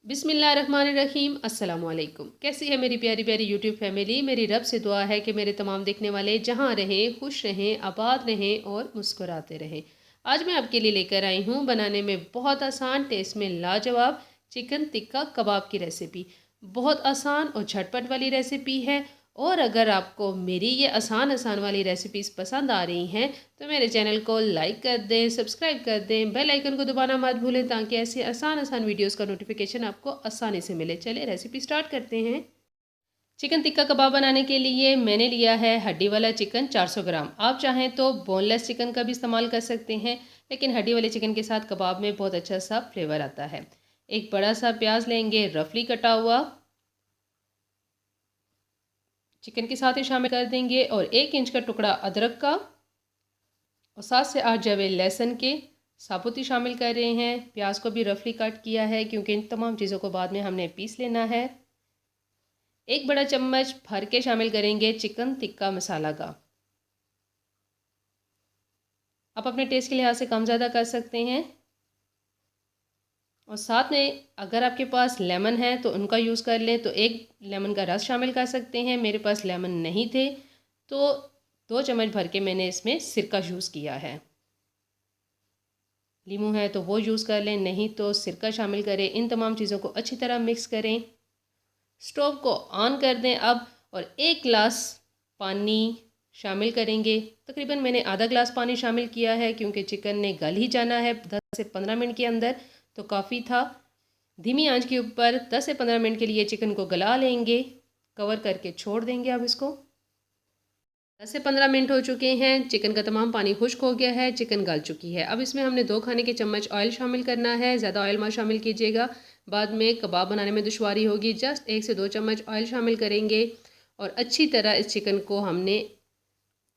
बिस्मिल्लाहिर्रहमानिर्रहीम अस्सलाम वालेकुम। कैसी है मेरी प्यारी प्यारी यूट्यूब फैमिली। मेरी रब से दुआ है कि मेरे तमाम देखने वाले जहाँ रहें, खुश रहें, आबाद रहें और मुस्कुराते रहें। आज मैं आपके लिए लेकर आई हूँ बनाने में बहुत आसान, टेस्ट में लाजवाब चिकन टिक्का कबाब की रेसिपी। बहुत आसान और झटपट वाली रेसिपी है। और अगर आपको मेरी ये आसान आसान वाली रेसिपीज़ पसंद आ रही हैं तो मेरे चैनल को लाइक कर दें, सब्सक्राइब कर दें, बेल आइकन को दबाना मत भूलें ताकि ऐसे आसान आसान वीडियोस का नोटिफिकेशन आपको आसानी से मिले। चलिए रेसिपी स्टार्ट करते हैं। चिकन टिक्का कबाब बनाने के लिए मैंने लिया है हड्डी वाला चिकन 400 ग्राम। आप चाहें तो बोनलेस चिकन का भी इस्तेमाल कर सकते हैं, लेकिन हड्डी वाले चिकन के साथ कबाब में बहुत अच्छा सा फ्लेवर आता है। एक बड़ा सा प्याज लेंगे रफली कटा हुआ, चिकन के साथ ही शामिल कर देंगे, और 1 इंच का टुकड़ा अदरक का और 7 से 8 जवे लहसुन के साबुत ही शामिल कर रहे हैं। प्याज को भी रफली कट किया है क्योंकि इन तमाम चीज़ों को बाद में हमने पीस लेना है। एक बड़ा चम्मच भर के शामिल करेंगे चिकन टिक्का मसाला का। आप अपने टेस्ट के लिहाज से कम ज़्यादा कर सकते हैं। और साथ में अगर आपके पास लेमन है तो उनका यूज़ कर लें, तो 1 लेमन का रस शामिल कर सकते हैं। मेरे पास लेमन नहीं थे तो 2 चम्मच भर के मैंने इसमें सिरका यूज़ किया है। लीमू है तो वो यूज़ कर लें, नहीं तो सिरका शामिल करें। इन तमाम चीज़ों को अच्छी तरह मिक्स करें। स्टोव को ऑन कर दें अब, और 1 गिलास पानी शामिल करेंगे। तकरीबन मैंने आधा गिलास पानी शामिल किया है क्योंकि चिकन ने गल ही जाना है 10 से 15 मिनट के अंदर, तो काफ़ी था। धीमी आंच के ऊपर 10 से 15 मिनट के लिए चिकन को गला लेंगे। कवर करके छोड़ देंगे अब इसको। 10 से 15 मिनट हो चुके हैं। चिकन का तमाम पानी खुश्क हो गया है, चिकन गल चुकी है। अब इसमें हमने 2 खाने के चम्मच ऑयल शामिल करना है। ज़्यादा ऑयल मत शामिल कीजिएगा, बाद में कबाब बनाने में दुश्वारी होगी। जस्ट 1 से 2 चम्मच ऑयल शामिल करेंगे और अच्छी तरह इस चिकन को हमने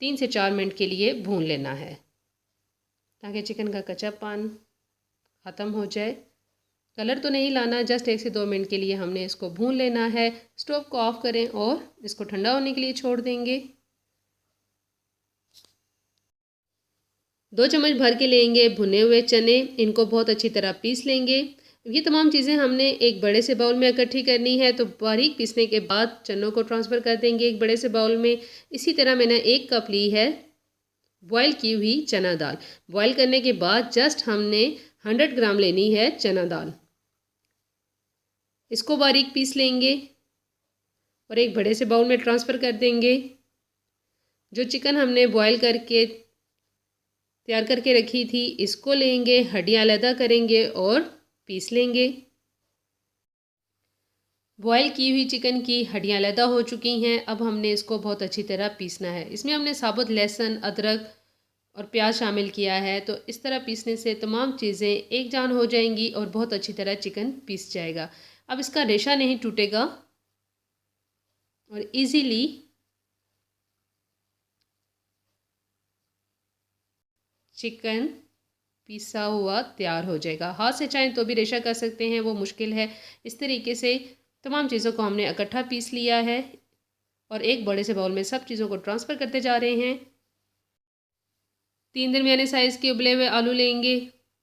3 से 4 मिनट के लिए भून लेना है ताकि चिकन का कच्चापन ख़त्म हो जाए। कलर तो नहीं लाना, जस्ट 1 से 2 मिनट के लिए हमने इसको भून लेना है। स्टोव को ऑफ़ करें और इसको ठंडा होने के लिए छोड़ देंगे। 2 चम्मच भर के लेंगे भुने हुए चने, इनको बहुत अच्छी तरह पीस लेंगे। ये तमाम चीज़ें हमने एक बड़े से बाउल में इकट्ठी करनी है, तो बारीक पीसने के बाद चनों को ट्रांसफ़र कर देंगे एक बड़े से बाउल में। इसी तरह मैंने 1 कप ली है बॉयल की हुई चना दाल। बॉयल करने के बाद जस्ट हमने 100 ग्राम लेनी है चना दाल। इसको बारीक पीस लेंगे और एक बड़े से बाउल में ट्रांसफ़र कर देंगे। जो चिकन हमने बॉयल करके तैयार करके रखी थी, इसको लेंगे, हड्डियाँ अलग करेंगे और पीस लेंगे। बॉयल की हुई चिकन की हड्डियाँ अलग हो चुकी हैं। अब हमने इसको बहुत अच्छी तरह पीसना है। इसमें हमने साबुत लहसुन, अदरक और प्याज शामिल किया है, तो इस तरह पीसने से तमाम चीज़ें एक जान हो जाएंगी और बहुत अच्छी तरह चिकन पीस जाएगा। अब इसका रेशा नहीं टूटेगा और इजीली चिकन पिसा हुआ तैयार हो जाएगा। हाथ से चाहें तो भी रेशा कर सकते हैं, वो मुश्किल है। इस तरीके से तमाम चीज़ों को हमने इकट्ठा पीस लिया है और एक बड़े से बाउल में सब चीज़ों को ट्रांसफ़र करते जा रहे हैं। 3 दरमियाने साइज़ के उबले हुए आलू लेंगे।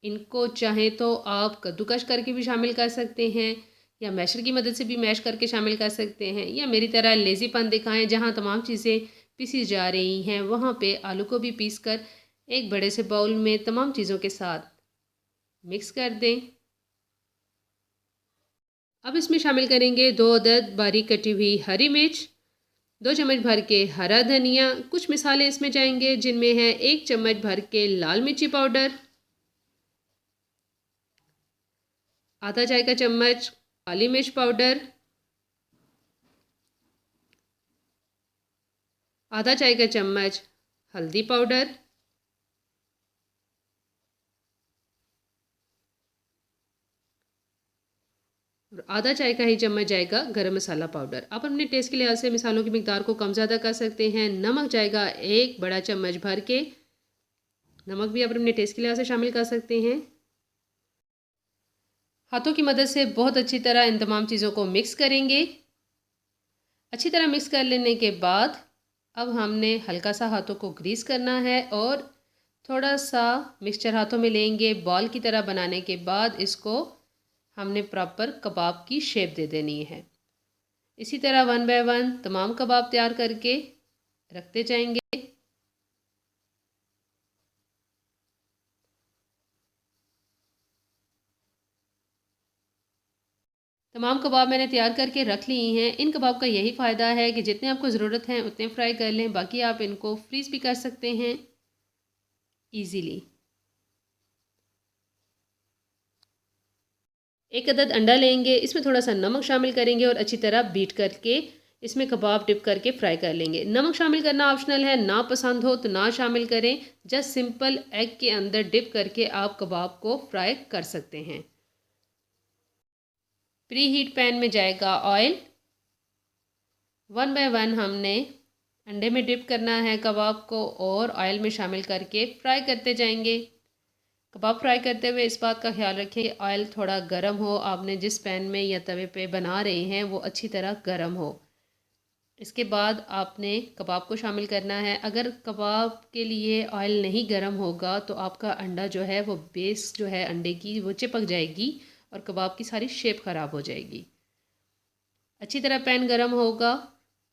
इनको चाहें तो आप कद्दूकश करके भी शामिल कर सकते हैं या मैशर की मदद से भी मैश करके शामिल कर सकते हैं, या मेरी तरह लेज़ीपन दिखाएं जहाँ तमाम चीज़ें पीसी जा रही हैं वहाँ पे आलू को भी पीस कर एक बड़े से बाउल में तमाम चीज़ों के साथ मिक्स कर दें। अब इसमें शामिल करेंगे 2 अदद बारीक कटी हुई हरी मिर्च, 2 चम्मच भर के हरा धनिया। कुछ मिसाले इसमें जाएंगे जिनमें है 1 चम्मच भर के लाल मिर्ची पाउडर, आधा चाय का चम्मच काली मिर्च पाउडर, आधा चाय का चम्मच हल्दी पाउडर, और आधा चाय का ही चम्मच जाएगा गरम मसाला पाउडर। आप अपने टेस्ट के लिहाज से मिसालों की मिकदार को कम ज़्यादा कर सकते हैं। नमक जाएगा 1 बड़ा चम्मच भर के, नमक भी आप अपने टेस्ट के लिहाज से शामिल कर सकते हैं। हाथों की मदद से बहुत अच्छी तरह इन तमाम चीज़ों को मिक्स करेंगे। अच्छी तरह मिक्स कर लेने के बाद अब हमने हल्का सा हाथों को ग्रीस करना है और थोड़ा सा मिक्सचर हाथों में लेंगे। बॉल की तरह बनाने के बाद इसको हमने प्रॉपर कबाब की शेप दे देनी है। इसी तरह 1 बाय 1 तमाम कबाब तैयार करके रखते जाएंगे। तमाम कबाब मैंने तैयार करके रख लिए हैं। इन कबाब का यही फ़ायदा है कि जितने आपको ज़रूरत हैं उतने फ्राई कर लें, बाकी आप इनको फ्रीज़ भी कर सकते हैं ईज़िली। एक अदद अंडा लेंगे, इसमें थोड़ा सा नमक शामिल करेंगे और अच्छी तरह बीट करके इसमें कबाब डिप करके फ्राई कर लेंगे। नमक शामिल करना ऑप्शनल है, ना पसंद हो तो ना शामिल करें। जस्ट सिंपल एग के अंदर डिप करके आप कबाब को फ्राई कर सकते हैं। प्री हीट पैन में जाएगा ऑयल। 1 बाय 1 हमने अंडे में डिप करना है कबाब को और ऑयल में शामिल करके फ्राई करते जाएंगे। कबाब फ्राई करते हुए इस बात का ख्याल रखें कि ऑयल थोड़ा गर्म हो। आपने जिस पैन में या तवे पे बना रहे हैं वो अच्छी तरह गर्म हो। इसके बाद आपने कबाब को शामिल करना है। अगर कबाब के लिए ऑयल नहीं गर्म होगा तो आपका अंडा जो है वो बेस जो है अंडे की वो चिपक जाएगी और कबाब की सारी शेप ख़राब हो जाएगी। अच्छी तरह पैन गर्म होगा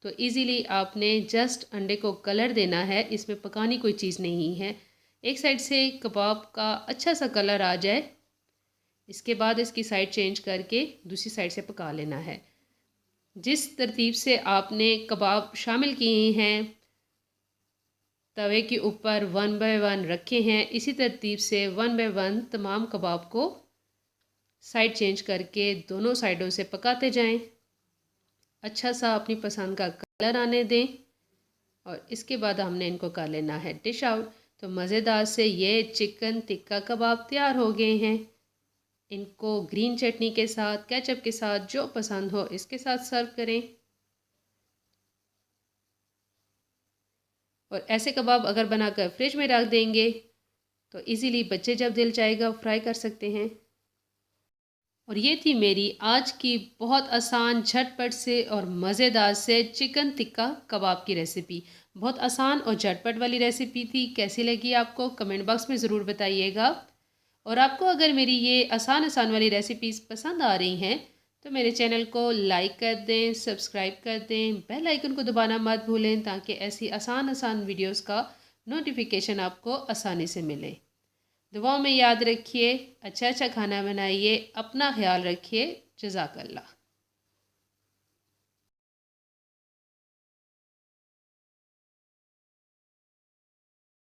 तो इजीली आपने जस्ट अंडे को कलर देना है, इसमें पकानी कोई चीज़ नहीं है। एक साइड से कबाब का अच्छा सा कलर आ जाए, इसके बाद इसकी साइड चेंज करके दूसरी साइड से पका लेना है। जिस तरतीब से आपने कबाब शामिल किए हैं तवे के ऊपर 1 बाय 1 रखे हैं, इसी तरतीब से 1 बाय 1 तमाम कबाब को साइड चेंज करके दोनों साइडों से पकाते जाएं। अच्छा सा अपनी पसंद का कलर आने दें और इसके बाद हमने इनको कर लेना है डिश आउट। तो मज़ेदार से ये चिकन टिक्का कबाब तैयार हो गए हैं। इनको ग्रीन चटनी के साथ, केचप के साथ, जो पसंद हो इसके साथ सर्व करें। और ऐसे कबाब अगर बनाकर फ्रिज में रख देंगे तो इजीली बच्चे जब दिल चाहेगा फ्राई कर सकते हैं। और ये थी मेरी आज की बहुत आसान, झटपट से और मज़ेदार से चिकन टिक्का कबाब की रेसिपी। बहुत आसान और झटपट वाली रेसिपी थी। कैसी लगी आपको कमेंट बॉक्स में ज़रूर बताइएगा। और आपको अगर मेरी ये आसान आसान वाली रेसिपीज़ पसंद आ रही हैं तो मेरे चैनल को लाइक कर दें, सब्सक्राइब कर दें, बेल आइकन को दबाना मत भूलें ताकि ऐसी आसान आसान वीडियोस का नोटिफिकेशन आपको आसानी से मिले। दुआओं में याद रखिए, अच्छा अच्छा खाना बनाइए, अपना ख्याल रखिए। जज़ाकल्लाह।